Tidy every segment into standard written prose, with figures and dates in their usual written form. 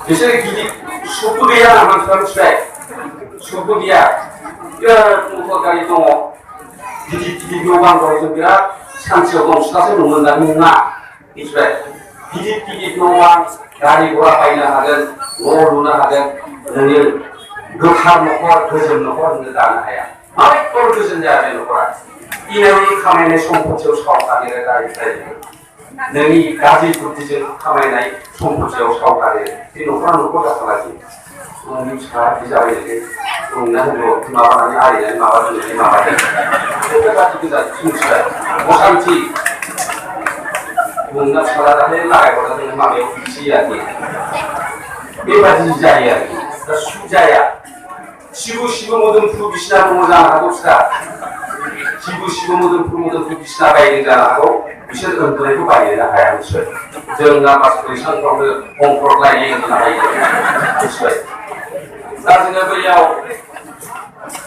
बिसोर गिदिर सुखु गैया मानसिफ्रा मिथिबाय सुखु गैया बिराद मटर गारि दङ गिदिर गिदिर न' बां दङ जों बिराद सानसेयाव गंसेल'सो नुनो मोनदां नङा मिथिबाय गिदिर गिदिर न' बां गारि घोड़ा बायनो हागोन न' लुनो हागोन नोङो गोथार न'खर गोजोन न'खर नोङो दानो हाया माबोरै गोजोन जाया बे न'खरा इनायनि खामायनाय सम्पथियाव सावगारिया गारि थायो नोंनि गाज्रि बुद्धिजों खामायनाय सम्पथियाव सावगारि बे न'खरा न'खर जाथाराखै नोंनि फिसा बिजाबै नोंना होनो माबानानै आरिनानै माबा दोननानै माबादों बेबादि गोजा मिथिबाय असान्थि नोंना फिसाला जाहाथे लागायहरना नोङो माबायाव फिसियो आरोखि बेबादि जायो आरोखि दा सुख जाया सिबु सिबु मोदोमफ्रु बिसिना दङ जानो हागौ फिसा सिबु सिबु मोदोमफ्रु बिसिना बायदों जानो हागौ बिसोर उन्दुनायखौ बायनो हाया मिथिबाय जों ना बास बैसांफ्रावनो हंफ्राव लायो उन्दुनो हायो मिथिबाय दा जोङो बैयाव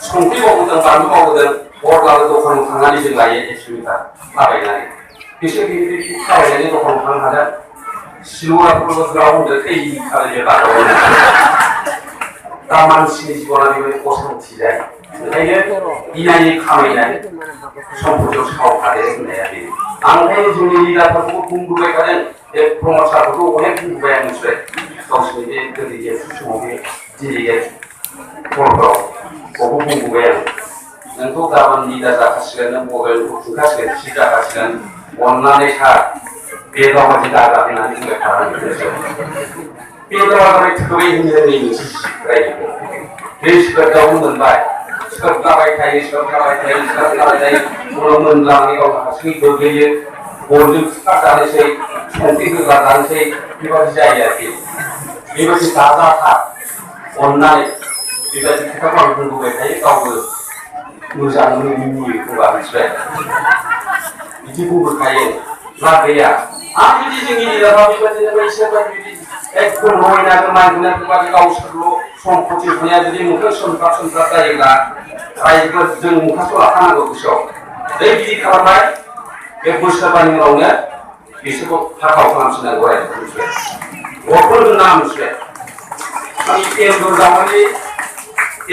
संख्रि मावबोदों बानलु मावबोदों हरब्लाबो दखानाव थांनानै जों लायो 100 मिटार थाबायनानै बिसोर बिदि थाबायनानै दखानाव थांनो हागोन सिलुआफोरबो ग्राव होनदों थै खालायो बाथौआव दा मानसिनि जिबना बेबायदि असान्थि जायो ओंखायनो इनायै खामायनाय सम्पथियाव सावखारो होननाया बेनो आं ओंखायनो जोंनि लिडारफोरखौ बुंबोबाय थादों बे प्रमद सारफोरखौ अनेक बुंबोबाय आं मिथिबाय गावसोरनि बे डेलिगेट समाव बे डेलिगेट हलफ्राव बेखौ बुंबोबाय आं नोंखौ गाबोन लिडार जाखासिगोन नों बबेखौ खुंखासिगोन थि जाखासिगोन अननानै सार बे दावबायदि दाजा होननानै बुंबाय थानानै बे दावबाय थोबै होननानै मोनसे रायजोखौ बे स्क्रिप्टआव मोनबाय स्क्रिप्टलाबाय थायो उनाव मोनलाङै गाव हारसिङै गोग्लैयो बरजों खुखा जानोसै संख्रि होग्रा जानोसै बेबादि जायो आरोखि बेबादि दाजाथा अननानै बेबादि खोथाखौ आं बुंबोबाय थायो गावबो मोजां मिनियो खोमा मिथिबाय बिदि बुंबोखायो मा गैया आं जुदि जोंनि लिडारआ बेबादिनो इसोर बिदि एकदम रयनाखौ मानिना बेबादि गावसोरल' सम्पति थानाया जुदि मोखां सोमख्राब जायोब्ला रायजोफोर जों मुखासो लाखानांगौ गोसोआव बै बिदि खालामबाय बे बोसोरबानि उनावनो बिसोरखौ हाखाव खालामफिननांगौ रायजोखौ मिथिबाय गथ'फोर होनना मिथिबाय माने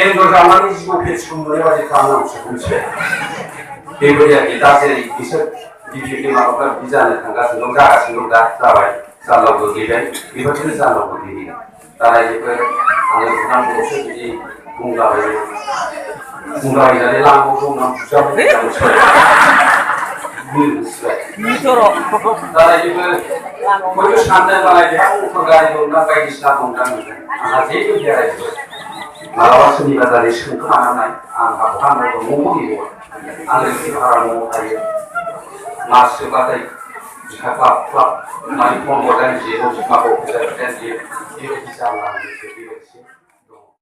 एन्जर जावनानै जिबौ फेसखौ मोननाय बादि खालामनांगौ मिथिबाय बेबायदि आरोखि दा जेरै बिसोर गिदिर माबाफ्रा बिदि जानो थांगासिनो दं जागासिनो दं दा जाबाय जालाव गोग्लैबाय बेबायदिनो जालाव गोग्लैयो दा रायजोफोर आङो भुटान बर'सो बिदि बुंलाबायनानै लामायाव दंना बुजाबो दा रायजोफोर बयबो सानदों मालाय बेहा मटर गारि दंना बायदिसिना दंदां आंहा जेबो गैया रायजोफोर मालाबा सोरनिबा दारै सोंखोमानानै आंहा भुटान बर' न'आवबो गैबावा आङो भारा न'आव थायो मास जोबबाथाय बिखा क्लाब माने फन हरनानै जिरो बिमाखौ फैसा बेबायदि जालांसै बेबायदिसो